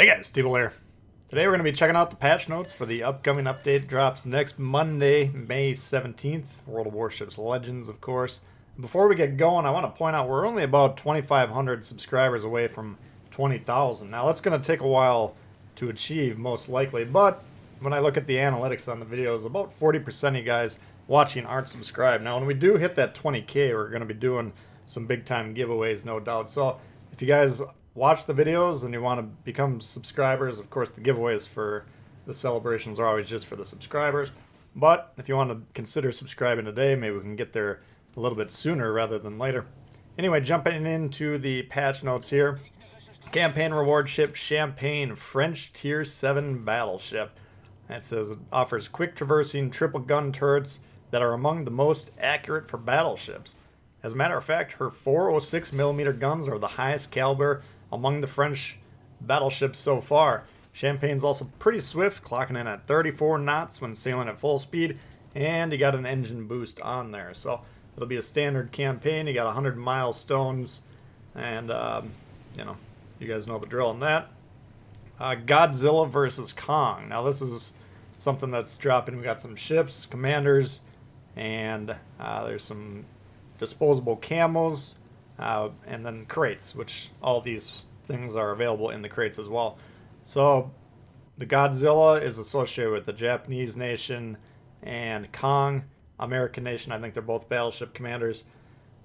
Hey guys, Tbull here. Today we're going to be checking out the patch notes for the upcoming update. Drops next Monday, May 17th. World of Warships Legends, of course. Before we get going, I want to point out we're only about 2,500 subscribers away from 20,000. Now that's going to take a while to achieve, most likely, but when I look at the analytics on the videos, about 40% of you guys watching aren't subscribed. Now when we do hit that 20K, we're going to be doing some big time giveaways, no doubt. So if you guys watch the videos and you want to become subscribers, of course the giveaways for the celebrations are always just for the subscribers, but if you want to consider subscribing today, maybe we can get there a little bit sooner rather than later. Anyway, jumping into the patch notes here. Campaign reward ship Champagne French Tier 7 Battleship. It says it offers quick traversing triple gun turrets that are among the most accurate for battleships. As a matter of fact, her 406mm guns are the highest caliber among the French battleships so far. Champagne's also pretty swift, clocking in at 34 knots when sailing at full speed, and you got an engine boost on there. So it'll be a standard campaign. You got 100 milestones, and you guys know the drill on that. Godzilla versus Kong. Now this is something that's dropping. We got some ships, commanders, and there's some disposable camos, and then crates, which all these things are available in the crates as well. So the Godzilla is associated with the Japanese nation, and Kong, American nation. I think they're both battleship commanders.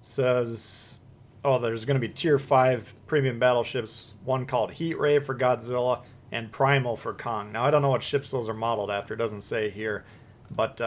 Says, oh, there's going to be tier 5 premium battleships, one called Heat Ray for Godzilla and Primal for Kong. Now I don't know what ships those are modeled after, it doesn't say here, but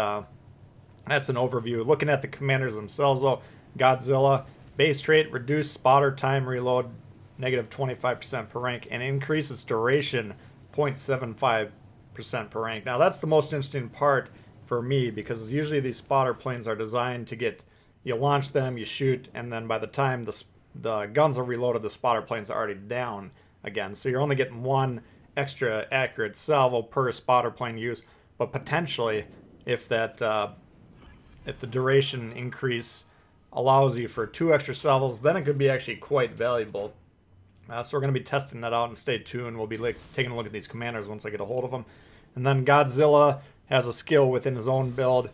that's an overview. Looking at the commanders themselves though, Godzilla, base trait, reduce spotter time reload, negative 25% per rank, and increase its duration 0.75% per rank. Now that's the most interesting part for me, because usually these spotter planes are designed to get, you launch them, you shoot, and then by the time the guns are reloaded, the spotter planes are already down again. So you're only getting one extra accurate salvo per spotter plane use, but potentially if the duration increase allows you for 2 extra salvos, then it could be actually quite valuable. So we're going to be testing that out, and stay tuned. We'll be taking a look at these commanders once I get a hold of them. And then Godzilla has a skill within his own build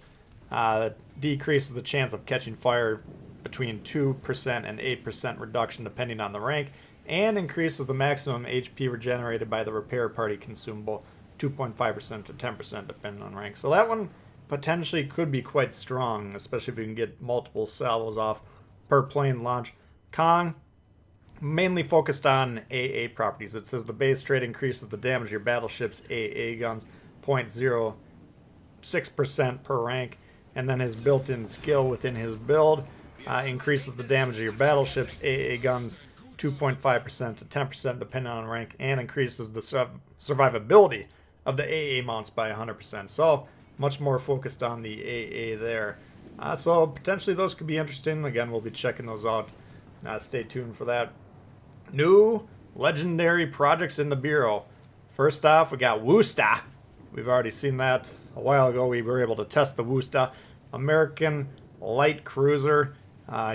that decreases the chance of catching fire between 2% and 8% reduction depending on the rank, and increases the maximum HP regenerated by the repair party consumable 2.5% to 10% depending on rank. So that one potentially could be quite strong, especially if you can get multiple salvos off per plane launch. Kong, mainly focused on AA properties. It says the base trait increases the damage of your battleship's AA guns 0.06% per rank, and then his built-in skill within his build increases the damage of your battleship's AA guns 2.5% to 10% depending on rank, and increases the survivability of the AA mounts by 100%. So much more focused on the AA there. So potentially those could be interesting. Again, we'll be checking those out. Stay tuned for that. New legendary projects in the Bureau. First off, we got Worcester. We've already seen that a while ago. We were able to test the Worcester. American light cruiser.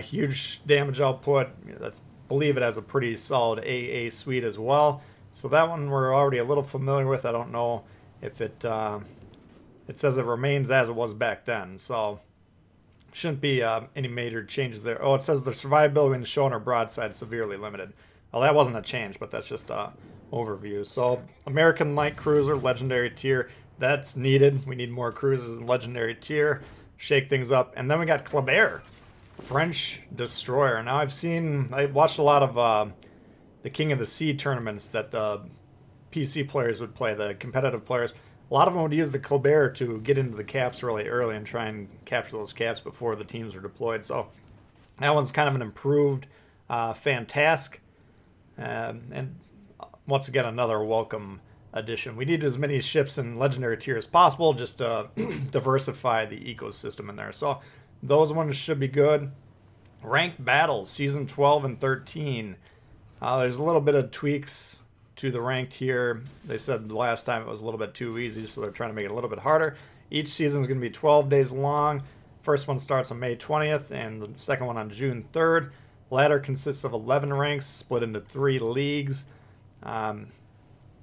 Huge damage output. I believe it has a pretty solid AA suite as well. So that one we're already a little familiar with. I don't know if it says it remains as it was back then, so shouldn't be any major changes there. Oh, it says the survivability when shown or broadside severely limited. Well, that wasn't a change, but that's just a overview. So American light cruiser, legendary tier, that's needed. We need more cruisers in legendary tier. Shake things up. And then we got Kleber, French destroyer. Now I watched a lot of the King of the Sea tournaments that the PC players would play, the competitive players. A lot of them would use the Kleber to get into the caps really early and try and capture those caps before the teams are deployed. So that one's kind of an improved Fantastic. And once again, another welcome addition. We need as many ships in legendary tier as possible just to diversify the ecosystem in there. So those ones should be good. Ranked battles, season 12 and 13. There's a little bit of tweaks to the ranked here. They said the last time it was a little bit too easy, so they're trying to make it a little bit harder. Each season is going to be 12 days long. First one starts on May 20th, and the second one on June 3rd. Ladder consists of 11 ranks split into 3 leagues.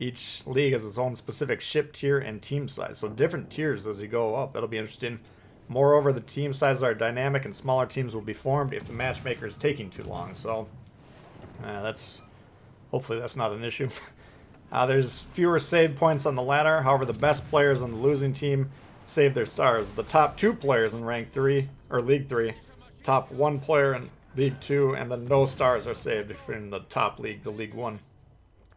Each league has its own specific ship tier and team size, so different tiers as you go up. That'll be interesting. Moreover, the team sizes are dynamic and smaller teams will be formed if the matchmaker is taking too long, so hopefully that's not an issue. There's fewer save points on the ladder, however the best players on the losing team save their stars. The top 2 players in rank 3, or League 3, top 1 player in League 2, and then no stars are saved if you're in the top league, the League 1.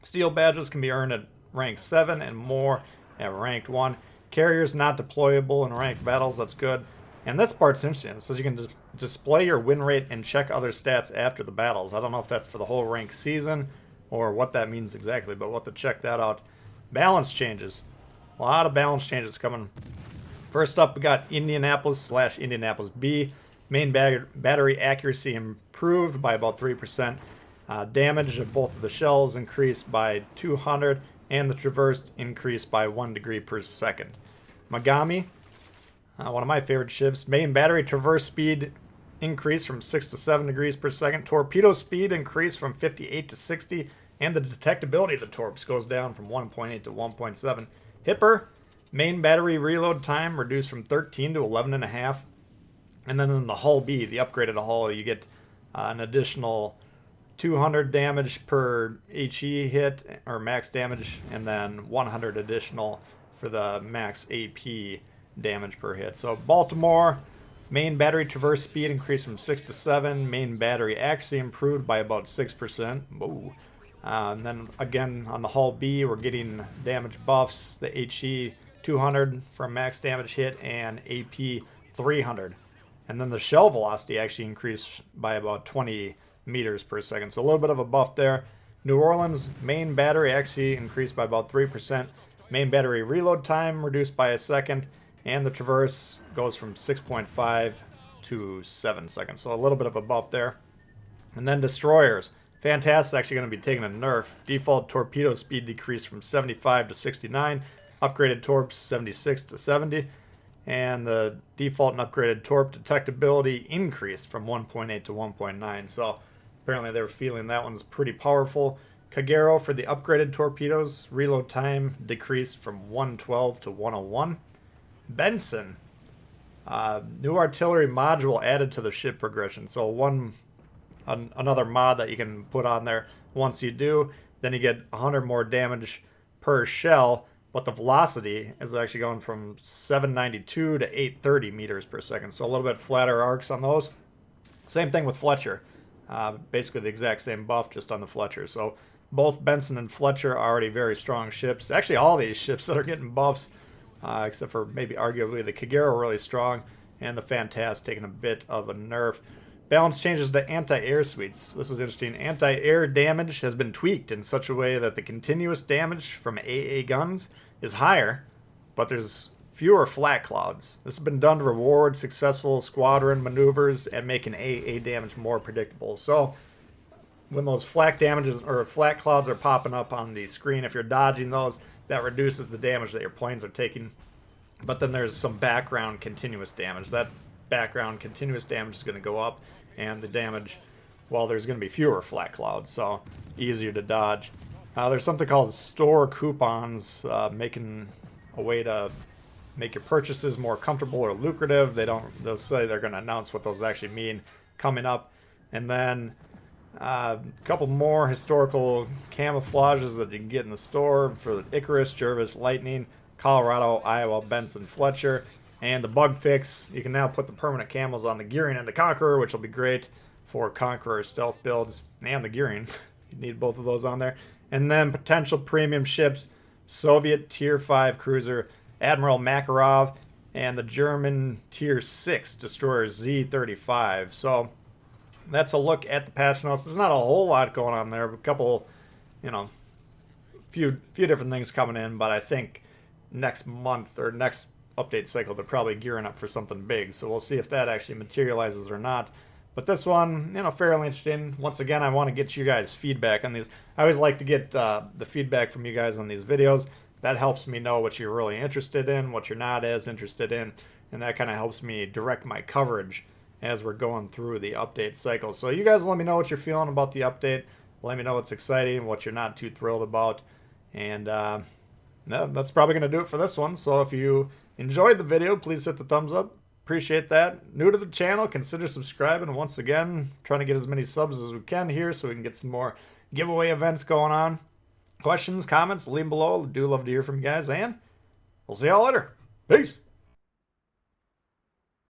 Steel badges can be earned at rank 7 and more at ranked 1. Carriers not deployable in ranked battles, that's good. And this part's interesting. It says you can display your win rate and check other stats after the battles. I don't know if that's for the whole rank season or what that means exactly, but we'll have to check that out. Balance changes. A lot of balance changes coming. First up, we got Indianapolis/Indianapolis B. Main battery accuracy improved by about 3%. Damage of both of the shells increased by 200, and the traverse increased by 1 degree per second. Megami, one of my favorite ships. Main battery traverse speed increased from 6 to 7 degrees per second. Torpedo speed increased from 58 to 60, and the detectability of the torps goes down from 1.8 to 1.7. Hipper, main battery reload time reduced from 13 to 11.5. And then in the hull B, the upgraded hull, you get an additional 200 damage per HE hit, or max damage, and then 100 additional for the max AP damage per hit. So Baltimore, main battery traverse speed increased from 6 to 7. Main battery accuracy improved by about 6%. Whoa. And then again on the hull B, we're getting damage buffs. The HE 200 for a max damage hit and AP 300. And then the shell velocity actually increased by about 20 meters per second. So a little bit of a buff there. New Orleans, main battery actually increased by about 3%. Main battery reload time reduced by a second. And the traverse goes from 6.5 to 7 seconds. So a little bit of a buff there. And then destroyers. Fantastic's actually going to be taking a nerf. Default torpedo speed decreased from 75 to 69. Upgraded torps 76 to 70. And the default and upgraded torp detectability increased from 1.8 to 1.9. So apparently they were feeling that one's pretty powerful. Kagero for the upgraded torpedoes. Reload time decreased from 112 to 101. Benson. New artillery module added to the ship progression. So another mod that you can put on there. Once you do, then you get 100 more damage per shell. But the velocity is actually going from 792 to 830 meters per second. So a little bit flatter arcs on those. Same thing with Fletcher. Basically the exact same buff, just on the Fletcher. So both Benson and Fletcher are already very strong ships. Actually, all these ships that are getting buffs, except for maybe arguably the Kagero, are really strong. And the Fantas taking a bit of a nerf. Balance changes to anti-air suites. This is interesting. Anti-air damage has been tweaked in such a way that the continuous damage from AA guns is higher, but there's fewer flak clouds. This has been done to reward successful squadron maneuvers and making AA damage more predictable. So when those flak damages or flak clouds are popping up on the screen, if you're dodging those, that reduces the damage that your planes are taking. But then there's some background continuous damage. That background continuous damage is going to go up, and the damage, well, there's going to be fewer flak clouds, so easier to dodge. There's something called store coupons, making a way to make your purchases more comfortable or lucrative. They'll say they're going to announce what those actually mean coming up. And then a couple more historical camouflages that you can get in the store for the Icarus, Jervis, Lightning, Colorado, Iowa, Benson, Fletcher. And the bug fix, you can now put the permanent camos on the Gearing and the Conqueror, which will be great for Conqueror stealth builds, and the Gearing. You need both of those on there. And then potential premium ships, Soviet Tier 5 cruiser, Admiral Makarov, and the German Tier 6 destroyer Z-35. So that's a look at the patch notes. There's not a whole lot going on there. A couple, few different things coming in, but I think next month or next update cycle they're probably gearing up for something big, so we'll see if that actually materializes or not. But this one, fairly interesting. Once again, I want to get you guys feedback on these. I always like to get the feedback from you guys on these videos. That helps me know what you're really interested in, what you're not as interested in, and that kind of helps me direct my coverage as we're going through the update cycle. So you guys let me know what you're feeling about the update. Let me know what's exciting, what you're not too thrilled about. And that's probably going to do it for this one. So if you enjoyed the video, please hit the thumbs up. Appreciate that. New to the channel, consider subscribing. Once again, trying to get as many subs as we can here so we can get some more giveaway events going on. Questions, comments, leave them below. I do love to hear from you guys, and we'll see y'all later. Peace.